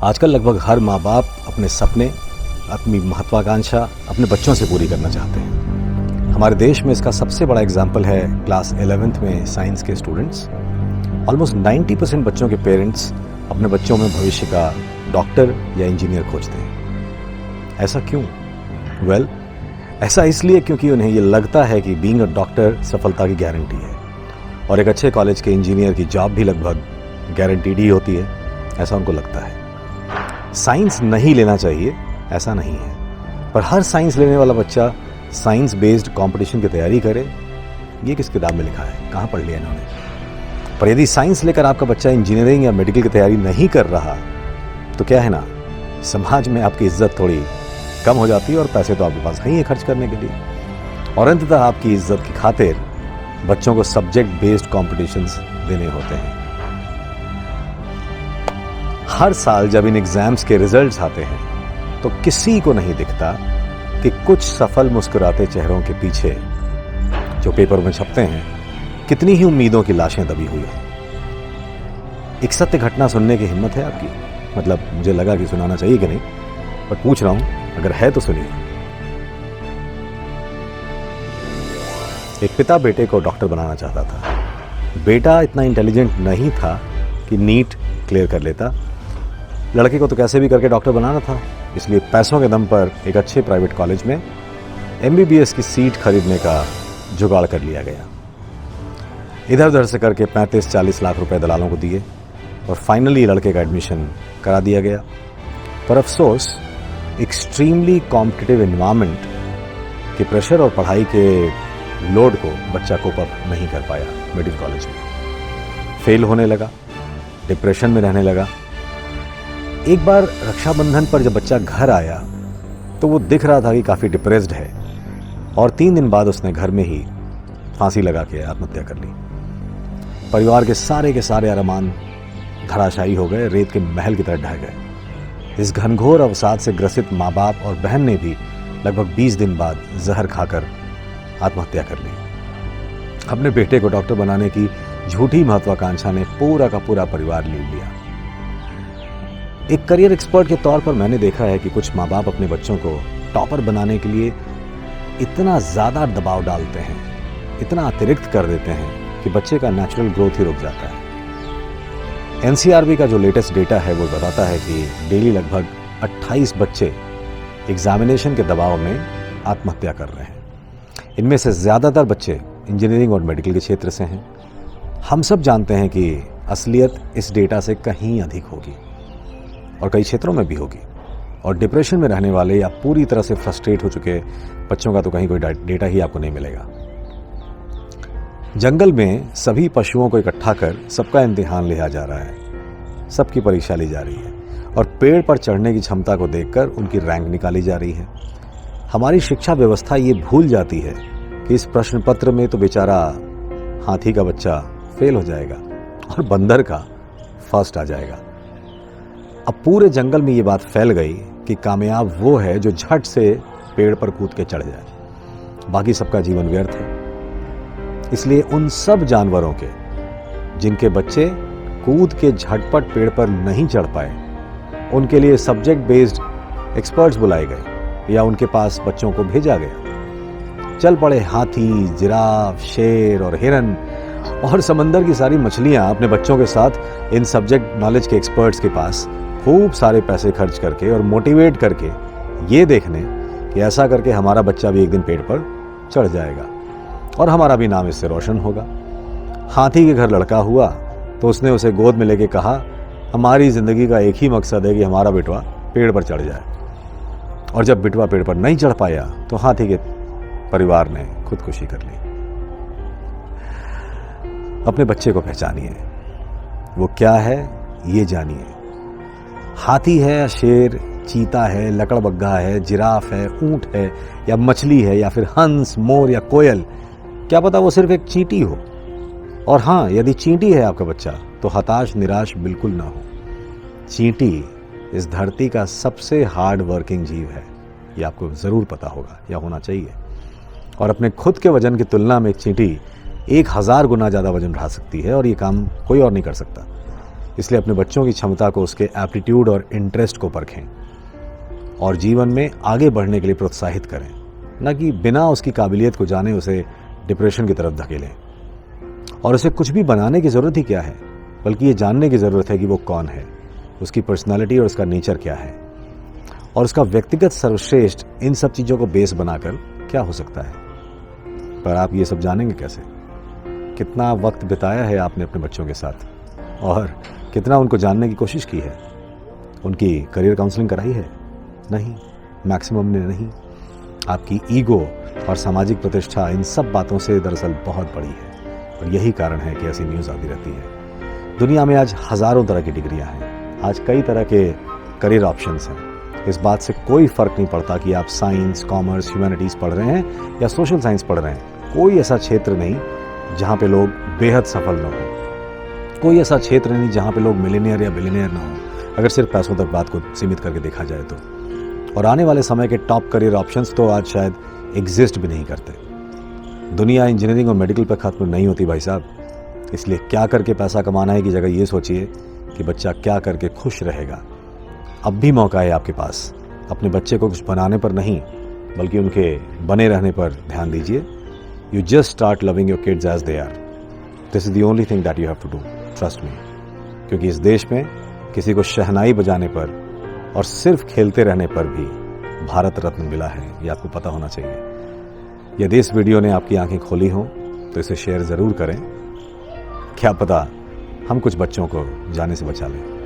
आजकल लगभग हर माँ बाप अपने सपने, अपनी महत्वाकांक्षा अपने बच्चों से पूरी करना चाहते हैं। हमारे देश में इसका सबसे बड़ा एग्जाम्पल है क्लास 11th में साइंस के स्टूडेंट्स। ऑलमोस्ट 90% बच्चों के पेरेंट्स अपने बच्चों में भविष्य का डॉक्टर या इंजीनियर खोजते हैं। ऐसा क्यों? वेल, ऐसा इसलिए क्योंकि उन्हें ये लगता है कि बीइंग अ डॉक्टर सफलता की गारंटी है और एक अच्छे कॉलेज के इंजीनियर की जॉब भी लगभग गारंटीड ही होती है, ऐसा उनको लगता है। साइंस नहीं लेना चाहिए, ऐसा नहीं है, पर हर साइंस लेने वाला बच्चा साइंस बेस्ड कंपटीशन की तैयारी करे, ये किस किताब में लिखा है, कहाँ पढ़ लिया इन्होंने? पर यदि साइंस लेकर आपका बच्चा इंजीनियरिंग या मेडिकल की तैयारी नहीं कर रहा, तो क्या है ना, समाज में आपकी इज्जत थोड़ी कम हो जाती है और पैसे तो आपके पास है ही खर्च करने के लिए। और अंततः आपकी इज्जत की खातिर बच्चों को सब्जेक्ट बेस्ड कॉम्पिटिशन्स देने होते हैं। हर साल जब इन एग्जाम्स के रिजल्ट्स आते हैं तो किसी को नहीं दिखता कि कुछ सफल मुस्कुराते चेहरों के पीछे जो पेपर में छपते हैं कितनी ही उम्मीदों की लाशें दबी हुई हैं। एक सत्य घटना सुनने की हिम्मत है आपकी? मतलब मुझे लगा कि सुनाना चाहिए कि नहीं, पर पूछ रहा हूं, अगर है तो सुनिए। एक पिता बेटे को डॉक्टर बनाना चाहता था। बेटा इतना इंटेलिजेंट नहीं था कि नीट क्लियर कर लेता। लड़के को तो कैसे भी करके डॉक्टर बनाना था, इसलिए पैसों के दम पर एक अच्छे प्राइवेट कॉलेज में MBBS की सीट खरीदने का जुगाड़ कर लिया गया। इधर उधर से करके 35-40 लाख रुपए दलालों को दिए और फाइनली लड़के का एडमिशन करा दिया गया। पर अफसोस, एक्सट्रीमली कॉम्पिटिटिव एनवायरनमेंट के प्रेशर और पढ़ाई के लोड को बच्चा कोप अप नहीं कर पाया। मेडिकल कॉलेज में फेल होने लगा, डिप्रेशन में रहने लगा। एक बार रक्षाबंधन पर जब बच्चा घर आया तो वो दिख रहा था कि काफ़ी डिप्रेस्ड है और 3 दिन बाद उसने घर में ही फांसी लगा के आत्महत्या कर ली। परिवार के सारे अरमान धराशायी हो गए, रेत के महल की तरह ढह गए। इस घनघोर अवसाद से ग्रसित माँ बाप और बहन ने भी लगभग 20 दिन बाद जहर खाकर आत्महत्या कर ली। अपने बेटे को डॉक्टर बनाने की झूठी महत्वाकांक्षा ने पूरा का पूरा परिवार ले लिया। एक करियर एक्सपर्ट के तौर पर मैंने देखा है कि कुछ माँ बाप अपने बच्चों को टॉपर बनाने के लिए इतना ज़्यादा दबाव डालते हैं, इतना अतिरिक्त कर देते हैं कि बच्चे का नेचुरल ग्रोथ ही रुक जाता है। NCRB का जो लेटेस्ट डेटा है वो बताता है कि डेली लगभग 28 बच्चे एग्जामिनेशन के दबाव में आत्महत्या कर रहे हैं। इनमें से ज़्यादातर बच्चे इंजीनियरिंग और मेडिकल के क्षेत्र से हैं। हम सब जानते हैं कि असलियत इस डेटा से कहीं अधिक होगी और कई क्षेत्रों में भी होगी। और डिप्रेशन में रहने वाले या पूरी तरह से फ्रस्ट्रेट हो चुके बच्चों का तो कहीं कोई डेटा ही आपको नहीं मिलेगा। जंगल में सभी पशुओं को इकट्ठा कर सबका इम्तिहान लिया जा रहा है, सबकी परीक्षा ली जा रही है और पेड़ पर चढ़ने की क्षमता को देखकर उनकी रैंक निकाली जा रही है। हमारी शिक्षा व्यवस्था ये भूल जाती है कि इस प्रश्न पत्र में तो बेचारा हाथी का बच्चा फेल हो जाएगा और बंदर का फर्स्ट आ जाएगा। अब पूरे जंगल में ये बात फैल गई कि कामयाब वो है जो झट से पेड़ पर कूद के चढ़ जाए, बाकी सबका जीवन व्यर्थ है। इसलिए उन सब जानवरों के जिनके बच्चे कूद के झटपट पेड़ पर नहीं चढ़ पाए, उनके लिए सब्जेक्ट बेस्ड एक्सपर्ट्स बुलाए गए या उनके पास बच्चों को भेजा गया। चल पड़े हाथी, जिराफ, शेर और हिरन और समंदर की सारी मछलियां अपने बच्चों के साथ इन सब्जेक्ट नॉलेज के एक्सपर्ट्स के पास खूब सारे पैसे खर्च करके और मोटिवेट करके ये देखने कि ऐसा करके हमारा बच्चा भी एक दिन पेड़ पर चढ़ जाएगा और हमारा भी नाम इससे रोशन होगा। हाथी के घर लड़का हुआ तो उसने उसे गोद में लेके कहा, हमारी जिंदगी का एक ही मकसद है कि हमारा बेटवा पेड़ पर चढ़ जाए। और जब बेटवा पेड़ पर नहीं चढ़ पाया तो हाथी के परिवार ने खुदकुशी कर ली। अपने बच्चे को पहचानिए, वो क्या है ये जानिए। हाथी है या शेर, चीता है, लकड़बग्घा है, जिराफ है, ऊंट है या मछली है या फिर हंस, मोर या कोयल, क्या पता वो सिर्फ एक चींटी हो। और हाँ, यदि चींटी है आपका बच्चा तो हताश निराश बिल्कुल ना हो। चींटी इस धरती का सबसे हार्ड वर्किंग जीव है, ये आपको जरूर पता होगा या होना चाहिए। और अपने खुद के वजन की तुलना में एक चींटी 1000 गुना ज्यादा वजन उठा सकती है और ये काम कोई और नहीं कर सकता। इसलिए अपने बच्चों की क्षमता को उसके एप्टीट्यूड और इंटरेस्ट को परखें और जीवन में आगे बढ़ने के लिए प्रोत्साहित करें, न कि बिना उसकी काबिलियत को जाने उसे डिप्रेशन की तरफ धकेलें। और उसे कुछ भी बनाने की ज़रूरत ही क्या है, बल्कि ये जानने की ज़रूरत है कि वो कौन है, उसकी पर्सनालिटी और उसका नेचर क्या है, और उसका व्यक्तिगत सर्वश्रेष्ठ इन सब चीज़ों को बेस बनाकर क्या हो सकता है। पर आप ये सब जानेंगे कैसे? कितना वक्त बिताया है आपने अपने बच्चों के साथ, और कितना उनको जानने की कोशिश की है? उनकी करियर काउंसलिंग कराई है? नहीं, मैक्सिमम ने नहीं। आपकी ईगो और सामाजिक प्रतिष्ठा इन सब बातों से दरअसल बहुत बड़ी है, और यही कारण है कि ऐसी न्यूज़ आती रहती है। दुनिया में आज हज़ारों तरह की डिग्रियां हैं, आज कई तरह के करियर ऑप्शंस हैं। इस बात से कोई फ़र्क नहीं पड़ता कि आप साइंस, कॉमर्स, ह्यूमैनिटीज़ पढ़ रहे हैं या सोशल साइंस पढ़ रहे हैं। कोई ऐसा क्षेत्र नहीं जहाँ पे लोग बेहद सफल न हों, कोई ऐसा क्षेत्र नहीं जहाँ पे लोग मिलियनियर या बिलियनियर न हों, अगर सिर्फ पैसों तक बात को सीमित करके देखा जाए तो। और आने वाले समय के टॉप करियर ऑप्शंस तो आज शायद एग्जिस्ट भी नहीं करते। दुनिया इंजीनियरिंग और मेडिकल पर खत्म नहीं होती भाई साहब। इसलिए क्या करके पैसा कमाना है की जगह ये सोचिए कि बच्चा क्या करके खुश रहेगा। अब भी मौका है आपके पास। अपने बच्चे को कुछ बनाने पर नहीं, बल्कि उनके बने रहने पर ध्यान दीजिए। You just start loving your kids as they are. This is the only thing that you have to do, trust me. क्योंकि इस देश में किसी को शहनाई बजाने पर और सिर्फ खेलते रहने पर भी भारत रत्न मिला है, ये आपको पता होना चाहिए। यदि इस वीडियो ने आपकी आंखें खोली हों तो इसे शेयर ज़रूर करें। क्या पता हम कुछ बच्चों को जाने से बचा लें।